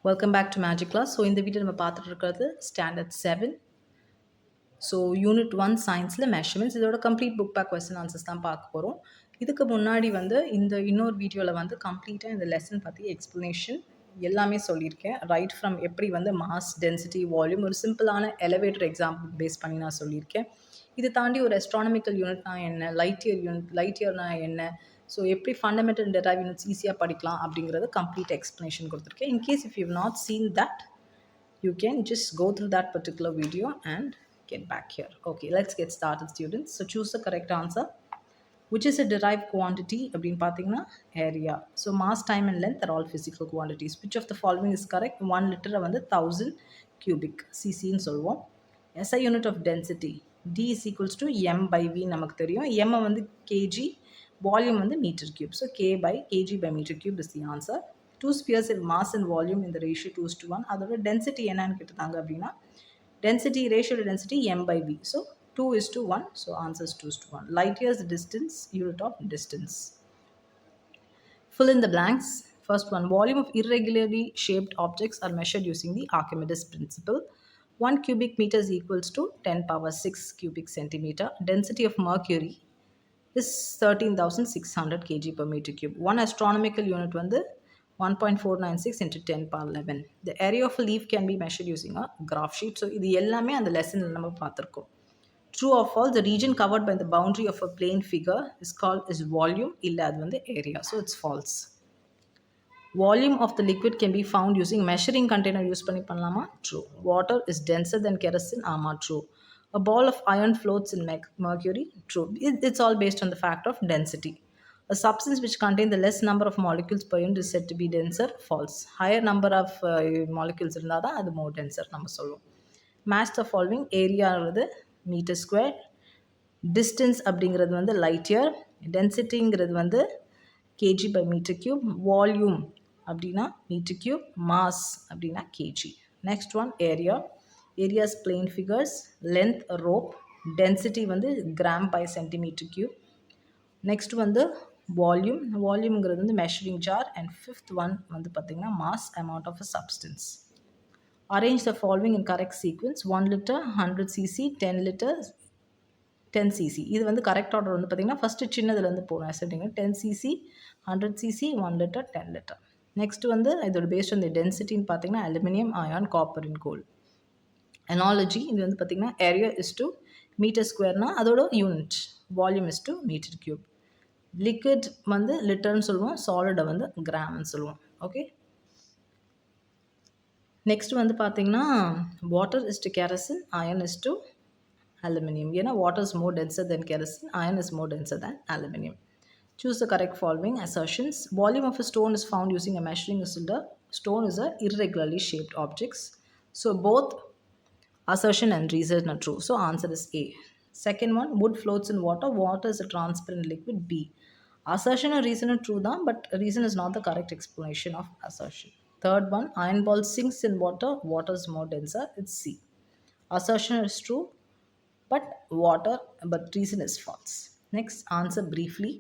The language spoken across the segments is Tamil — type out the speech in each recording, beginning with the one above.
Welcome back to Magic Class. So இந்த வீடியோ நம்ம பார்த்துட்டு இருக்கிறது ஸ்டாண்டர்ட் 7. ஸோ யூனிட் 1 சயின்ஸில் மெஷர்மெண்ட்ஸ் இதோட complete book back question answers தான் பார்க்க போகிறோம். இதுக்கு முன்னாடி இந்த இன்னொரு வீடியோவில் கம்ப்ளீட்டாக இந்த லெசன் பற்றி எக்ஸ்ப்ளனேஷன் எல்லாமே சொல்லியிருக்கேன். ரைட் ஃப்ரம் எப்படி மாஸ், டென்சிட்டி, வால்யூம் ஒரு சிம்பிளான எலிவேட்டர் எக்ஸாம்பிள் பேஸ் பண்ணி நான் சொல்லியிருக்கேன். இது தாண்டி ஒரு அஸ்ட்ரானமிக்கல் யூனிட்னா என்ன, லைட் இயர்னா என்ன, ஸோ எப்படி ஃபண்டமெண்டல் அண்ட் டெரைவ் யூனிட்ஸ் ஈஸியாக படிக்கலாம் அப்படிங்கிறத கம்ப்ளீட் எக்ஸ்ப்ளனேஷன் கொடுத்துருக்கேன். In case if you not seen that, you can just go through that particular video and get back here. Okay, let's get started, students. So choose the correct answer. Which is a derived quantity? அப்படின்னு பார்த்தீங்கன்னா area. So mass, time and length are all physical quantities. Which of the following is correct? 1 liter 1000 cubic cc ன்னு சொல்லுவோம். SI unit of density. D is equals to m by v நமக்கு தெரியும். m kg, volume meter cube. So k by kg by meter cube is the answer. Two spheres in mass and volume in the ratio 2:1. அதோட density என்னன்னு கேட்டாங்க அப்படின்னா density ratio to density m by v. So 2:1. So answer is 2:1. Light year is the distance, unit of distance. Fill in the blanks. First one, volume of irregularly shaped objects are measured using the Archimedes principle. 1 cubic meter is equals to 10 power 6 cubic centimeter. Density of mercury is 13,600 kg per meter cube. One astronomical unit 1.496 into 10 power 11. The area of a leaf can be measured using a graph sheet. So இது எல்லாமே அந்த லெசனில் நம்ம பார்த்துருக்கோம். True or false, the region covered by the boundary of a plane figure is called as volume, இல்லை அது area. So it's false. Volume of the liquid can be found using measuring container use பண்ணி பண்ணலாமா? True. Water is denser than kerosene. ஆமா, true. A ball of iron floats in mercury. True. It's all based on the fact of density. A substance which contains the less number of molecules per unit is said to be denser. False. Higher number of molecules இருந்தால் தான் அது more denser நம்ம சொல்லுவோம். Match the following. Area meter square. Distance அப்படிங்கிறது light year. Densityங்கிறது kg by meter cube. Volume அப்படின்னா meter cube. Mass அப்படின்னா kg. Next one, area. Area is plane figures. Length rope. Density gram by centimeter cube. Next volume. Volumeங்கிறது measuring jar. And fifth one பார்த்தீங்கன்னா mass, amount of a substance. Arrange the following in correct sequence. 1 liter 100 cc, 10 liter 10 cc. இது கரெக்ட் ஆர்டர் பார்த்தீங்கன்னா ஃபஸ்ட்டு சின்னதுலேருந்து போகணும். சரிங்க, 10 cc, 100 cc, 1 liter, 10 liter. Next இதோட பேஸ்ட் அந்த டென்சிட்டின்னு பார்த்தீங்கன்னா aluminium, iron, copper and gold. Analogy இது பார்த்தீங்கன்னா ஏரியா இஸ் டு மீட்டர் ஸ்கொயர்னா அதோட யூனிட். Volume is to metre cube. Liquid லிட்டர்னு சொல்லுவோம், சாலிடை கிராம்னு சொல்லுவோம். ஓகே, நெக்ஸ்ட் பார்த்தீங்கன்னா water is to kerosene, iron is to aluminum. ஏன்னா water is more denser than kerosene, iron is more denser than aluminum. Choose the correct following assertions. Volume of a stone is found using a measuring cylinder. Stone is a irregularly shaped objects. So both assertion and reason are true. So answer is A. Second one, wood floats in water. Water is a transparent liquid. B. Assertion and reason are true தான், but reason is not the correct explanation of assertion. Third one, iron ball sinks in water. Water is more denser. It's C. Assertion is true, but reason is false. Next, answer briefly.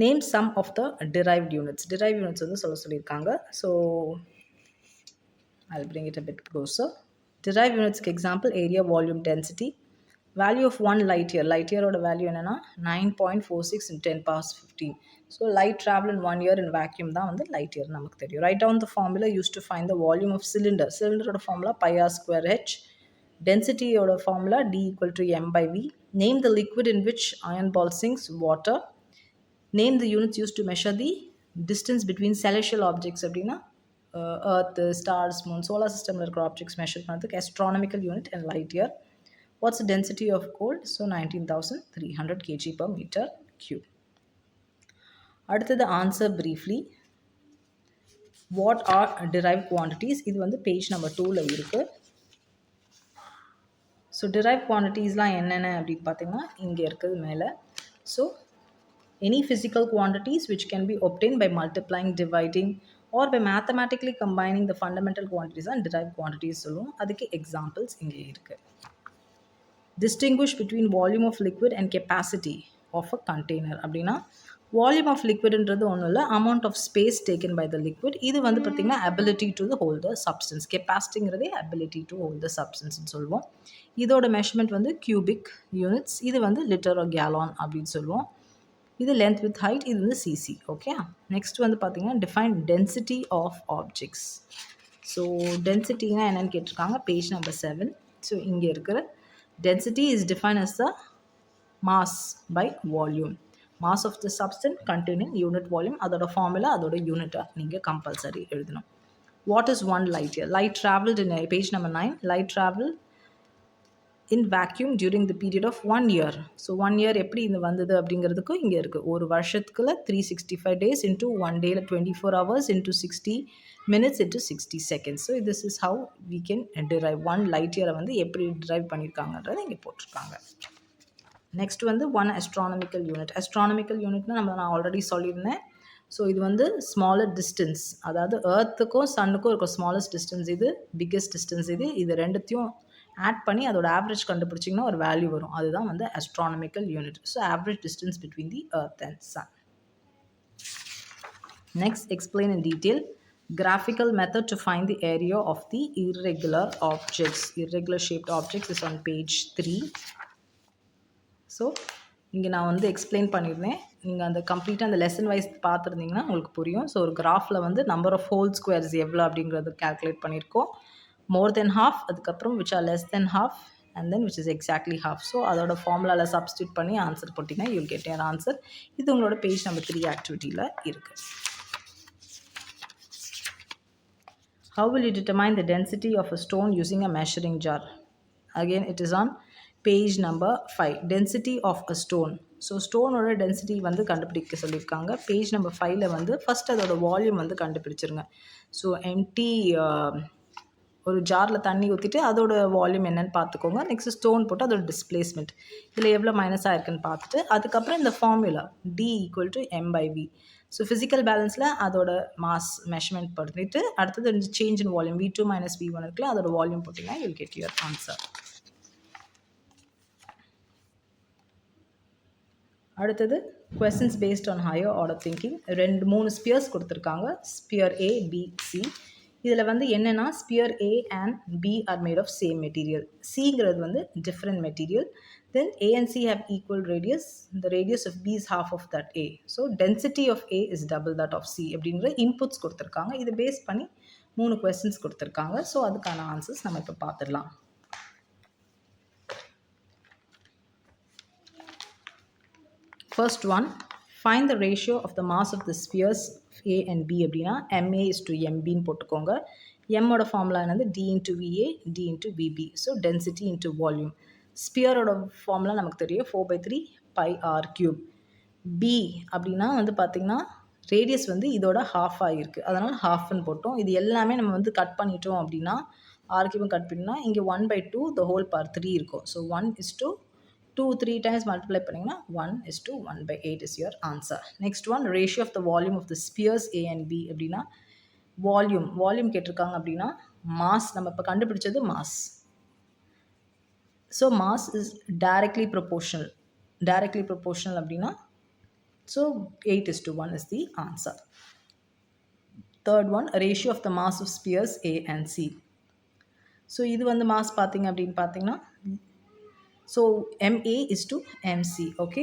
Name some of the derived units. Derived units சொல்லியிருக்காங்க. So I'll bring it a bit closer. Derived units example, area, volume, density. Value of 1 light year. Light year oda value என்னன்னா 9.46 in 10 power 15. So light travel in 1 year in vacuum தான் light year நமக்கு தெரியும். Write down the formula used to find the volume of cylinder. Cylinder oda formula pi r square h. Density oda formula D equal to m by v. Name the liquid in which iron ball sinks. Water. Name the units used to measure the distance between celestial objects அப்படின்னா earth, stars, moon, solar system இருக்கிற objects measure பண்ணதுக்கு astronomical unit and light year. What's the density of gold? So 19,300 kg per meter cube. அடுத்தது answer briefly. What are derived quantities? இது page number 2ல இருக்கு. ஸோ derived quantitiesலாம் என்னென்ன அப்படின்னு பார்த்தீங்கன்னா இங்கே இருக்குது மேலே. So any physical quantities which can be obtained by multiplying, dividing or by mathematically combining the fundamental quantities and derived quantities சொல்லுவோம். அதுக்கு எக்ஸாம்பிள்ஸ் இங்கே இருக்குது. Distinguish between volume of liquid and capacity of a container அப்படின்னா வால்யூம் ஆஃப் லிக்விட்ன்றது ஒன்றும் இல்லை, amount of space taken by the liquid. இது வந்து பார்த்திங்கன்னா ability to the hold the substance. கெப்பாசிட்டிங்கிறதே அபிலிட்டி டு ஹோல்ட் த சப்ஸ்டன்ஸ்னு சொல்லுவோம். இதோட மெஷர்மெண்ட் வந்து கியூபிக் யூனிட்ஸ். இது வந்து லிட்டர் ஆர் கேலான் அப்படின்னு சொல்லுவோம். இது லென்த் வித் ஹைட், இது வந்து சிசி. ஓகே, நெக்ஸ்ட் வந்து பார்த்திங்கன்னா define density of objects. So டென்சிட்டினா என்னென்னு கேட்டிருக்காங்க, பேஜ் நம்பர் 7. ஸோ இங்கே இருக்கிற density is define as the mass by volume. Mass of the substance containing unit volume. அதோட ஃபார்முலா, அதோட யூனிட்டை நீங்கள் கம்பல்சரி எழுதணும். What is 1 light year? Light traveled in page number 9. Light traveled in vacuum during the period of 1 year. So 1 year எப்படி இது வந்தது அப்படிங்கிறதுக்கு இங்கே இருக்குது. ஒரு வருஷத்துக்குள்ள 365 days into 1 day 24 hours into 60 minutes into 60 seconds. So this is how we can derive 1 light year வந்து எப்படி derive பண்ணியிருக்காங்கன்றதை இங்கே போட்டிருக்காங்க. நெக்ஸ்ட் வந்து 1 astronomical unit. astronomical unitனா நான் ஆல்ரெடி சொல்லியிருந்தேன். ஸோ இது வந்து ஸ்மாலர் டிஸ்டன்ஸ், அதாவது எர்த்துக்கும் சன்னுக்கும் இருக்க ஸ்மாலஸ்ட் டிஸ்டன்ஸ் இது, பிக்கெஸ்ட் டிஸ்டன்ஸ் இது. இது ரெண்டுத்தையும் ஆட் பண்ணி அதோட ஆவரேஜ் கண்டுபிடிச்சிங்கன்னா ஒரு வேல்யூ வரும். அதுதான் வந்து astronomical unit. So average distance between the earth and sun. Next, explain in detail graphical method to find the area of the irregular objects. Irregular shaped objects is on page 3. So இங்கே நான் வந்து எக்ஸ்பிளைன் பண்ணியிருந்தேன். நீங்கள் அந்த கம்ப்ளீட்டாக அந்த லெசன் வைஸ் பார்த்துருந்தீங்கன்னா உங்களுக்கு புரியும். ஸோ ஒரு கிராஃபில் வந்து நம்பர் ஆஃப் ஹோல் ஸ்கொயர்ஸ் எவ்வளோ அப்படிங்கிறது கால்குலேட் பண்ணியிருக்கோம். மோர் தென் ஹாஃப், அதுக்கப்புறம் which are less than half, and then which is exactly half. So அதோட ஃபார்முலாவில் சப்ஸ்டியூட் பண்ணி ஆன்சர் போட்டிங்கன்னா யூல் கெட் யர் ஆன்சர். இது உங்களோட பேஜ் நம்பர் 3 ஆக்டிவிட்டியில் இருக்குது. How will you determine the density of a stone using a measuring jar? Again, it is on page number 5. Density of a stone. So ஸ்டோனோட டென்சிட்டி வந்து கண்டுபிடிக்க சொல்லியிருக்காங்க. பேஜ் நம்பர் 5ல் வந்து ஃபஸ்ட் அதோட வால்யூம் வந்து கண்டுபிடிச்சிருங்க. ஸோ எம்டி ஒரு ஜாரில் தண்ணி ஊற்றிட்டு அதோட வால்யூம் என்னென்னு பார்த்துக்கோங்க. நெக்ஸ்ட் ஸ்டோன் போட்டு அதோட டிஸ்பிளேஸ்மெண்ட் இதில் எவ்வளோ மைனஸ் ஆயிருக்குன்னு பார்த்துட்டு அதுக்கப்புறம் இந்த formula D = m/v. So physical பேலன்ஸில் அதோட மாஸ் மெஷர்மெண்ட் பண்ணிட்டு அடுத்தது change in volume V2 - V1 இருக்குல்ல, அதோட வால்யூம் போட்டிங்கன்னா யூல் கெட் யுவர் ஆன்சர். அடுத்தது questions based on higher order thinking. 3 spheres கொடுத்துருக்காங்க. Sphere A, B, C. இதில் வந்து என்னென்னா sphere A and B are made of same material. Cங்கிறது வந்து different material. Then A and C have equal radius. The radius of B is half of that A. So density of A is double that of C அப்படிங்கிற இன்புட்ஸ் கொடுத்துருக்காங்க. இதை பேஸ் பண்ணி 3 questions கொடுத்துருக்காங்க. ஸோ அதுக்கான ஆன்சர்ஸ் நம்ம இப்போ பார்த்துடலாம். First one, find the ratio of the mass of the spheres A and B அப்படின்னா MA/MB போட்டுக்கோங்க. Mோட ஃபார்முலா என்னது D into VA, D into VB. So density into volume. ஸ்பியரோட ஃபார்முலா நமக்கு தெரியும் 4/3 pi r3. B அப்படின்னா வந்து பார்த்திங்கன்னா ரேடியஸ் வந்து இதோட ஹாஃப் ஆகிருக்கு, அதனால் ஹாஃப்னு போட்டோம். இது எல்லாமே நம்ம வந்து கட் பண்ணிட்டோம் அப்படின்னா r3 கட் பண்ணினா இங்கே 1/2 the whole power 3 இருக்கும். ஸோ 1:2 3 times multiply பண்ணிங்கன்னா 1:1/8 is your answer. Next one, ratio of the volume of the spheres A and B அப்படின்னா வால்யூம் கேட்டிருக்காங்க அப்படின்னா மாஸ் நம்ம இப்போ கண்டுபிடிச்சது mass. So mass is directly proportional அப்படின்னா so 8:1 is the answer. Third one, ratio of the mass of spheres A and C. So இது வந்து மாஸ் பார்த்தீங்க அப்படின்னு பார்த்தீங்கன்னா so MA/MC. Okay,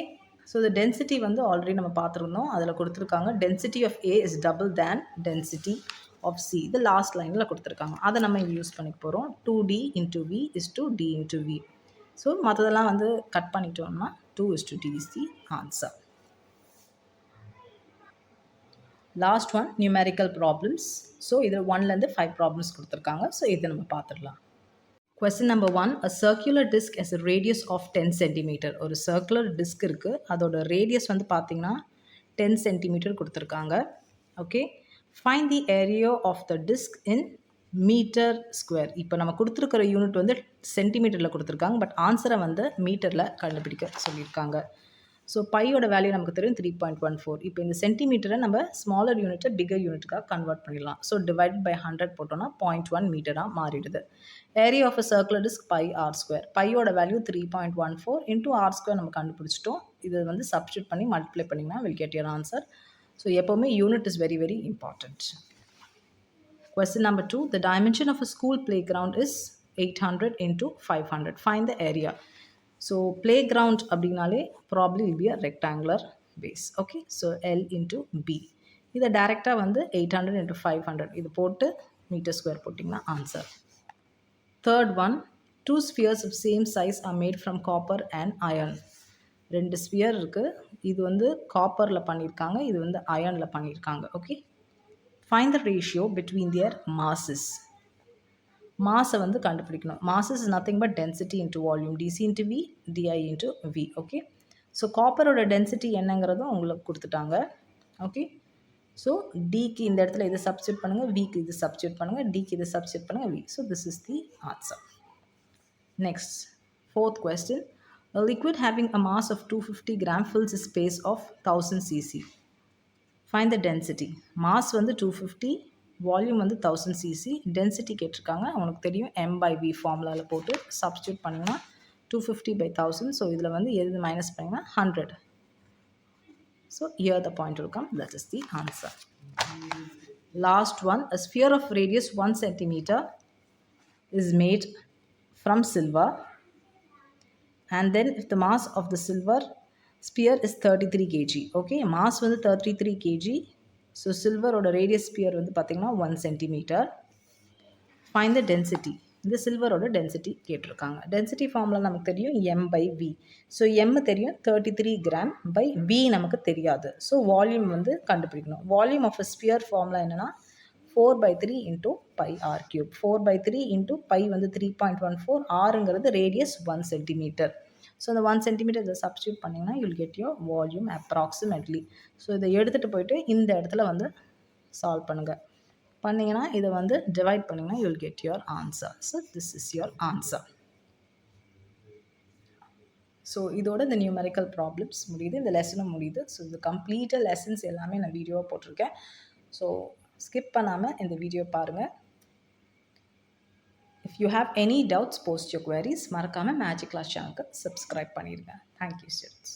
so the density வந்து ஆல்ரெடி நம்ம பார்த்துருந்தோம், அதில் கொடுத்துருக்காங்க density of A is double than density of C. இது லாஸ்ட் லைனில் கொடுத்துருக்காங்க, அதை நம்ம இங்கே யூஸ் பண்ணிக்க போகிறோம். 2D into V is to D into V. So மற்றதெல்லாம் வந்து கட் பண்ணிட்டோம்னா 2:D is the answer. Last one, numerical problems. So இதில் 1லேருந்து 5 ப்ராப்ளம்ஸ் கொடுத்துருக்காங்க. ஸோ இதை நம்ம பார்த்துடலாம். Question number 1, a circular disc has a radius of 10 cm. ஒரு circular disc இருக்குது, அதோட ரேடியஸ் வந்து பார்த்திங்கன்னா 10 cm கொடுத்துருக்காங்க. Okay, find the area of the disc in metre square. இப்போ நம்ம கொடுத்துருக்கிற யூனிட் வந்து சென்டிமீட்டரில் கொடுத்துருக்காங்க, பட் ஆன்சரை வந்து மீட்டரில் கண்டுபிடிக்க சொல்லியிருக்காங்க. ஸோ பையோட வேல்யூ நமக்கு தெரியும் 3.14. இப்போ இந்த சென்டிமீட்டரை நம்ம ஸ்மாலர் யூனிட்டை பிகர் யூனிட்டுக்காக கன்வெர்ட் பண்ணிடலாம். ஸோ டிவைட் பை 100 போட்டோம்னா 0.1 மீட்டராக மாறிடுது. Area of a circular disc pi r square. பையோட வேல்யூ 3.14 இன்டூ ஆர் ஸ்கொயர் நம்ம கண்டுபிடிச்சிட்டோம். இதை வந்து சப்ஸ்டியூட் பண்ணி மல்டிப்ளை பண்ணிங்கன்னா will get your answer. So எப்போவுமே unit is very very important. Question number 2. The dimension of a school playground is 800 into 500. Find the area. So playground abdinale probably will be a rectangular base. Okay. So L into B. This directa vandu 800 into 500. This போட்டு meter square போட்டிங்கனா answer. Third one. Two spheres of same size are made from copper and iron. ரெண்டு ஸ்பியர் இருக்கு. இது வந்து காப்பர்ல பண்ணிருக்காங்க. இது வந்து அயர்ன்ல பண்ணிருக்காங்க. Okay. Find the ratio between their masses. Mass வந்து கண்டுபிடிக்கணும். Masses is nothing but density into volume. dc into v, di into v. Okay. So காப்பரோட டென்சிட்டி என்னங்கிறதும் உங்களுக்கு கொடுத்துட்டாங்க. ஓகே. ஸோ டிக்கு இந்த இடத்துல இதை சப்ஸ்டியூட் பண்ணுங்கள், விக்கு இது சப்ஸ்டியூட் பண்ணுங்கள், டிக்கு இது சப்ஸ்டியூட் பண்ணுங்கள், V. So this is the answer. Next, fourth question. A liquid having a mass of 250 gram fills a space of 1000 cc. Find the density. Mass வந்து 250, வால்யூம் வந்து 1000 cc, டென்சிட்டி கேட்டிருக்காங்க. உனக்கு தெரியும் m/v ஃபார்முலாவில் போட்டு சப்ஸ்டியூட் பண்ணிங்கன்னா 250 by 1000. ஸோ இதில் வந்து எது மைனஸ் பண்ணிங்கன்னா 100. So here the point will come. That is the answer. Last one. A sphere of radius 1 centimeter is made from silver, and then if the mass of the silver sphere is 33 kg. Okay, mass வந்து 33 kg. So silver ஓட radius sphere வந்து பார்த்தீங்கன்னா 1 centimeter. Find the density. இந்த சில்வரோட டென்சிட்டி கேட்டிருக்காங்க. டென்சிட்டி ஃபார்முலா நமக்கு தெரியும் m/v. ஸோ m தெரியும் 33 கிராம் பை v நமக்கு தெரியாது. ஸோ வால்யூம் வந்து கண்டுபிடிக்கணும். Volume of a sphere formula என்னன்னா 4/3 into pi r cube. 4/3 into pi வந்து 3.14, ஆறுங்கிறது ரேடியஸ் 1 சென்டிமீட்டர். ஸோ இந்த 1 சென்டிமீட்டர் இதை சப்ஸ்டியூட் பண்ணிங்கன்னா you'll get your volume approximately. So இதை எடுத்துகிட்டு போயிட்டு இந்த இடத்துல வந்து சால்வ் பண்ணுங்கள். பண்ணிங்கன்னா இதை வந்து டிவைட் பண்ணிங்கன்னா you'll get your answer. So this is your answer. So இதோட இந்த நியூமெரிக்கல் ப்ராப்ளம்ஸ் முடியுது, இந்த லெசனும் முடியுது. ஸோ இது கம்ப்ளீட்டாக லெசன்ஸ் எல்லாமே நான் வீடியோவாக போட்டிருக்கேன். ஸோ ஸ்கிப் பண்ணாமல் இந்த வீடியோ பாருங்கள். If you have any doubts, post your queries. மறக்காமல் மேஜிக் கிளாஸ் சேனலுக்கு சப்ஸ்கிரைப் பண்ணிடுங்க. Thank you students.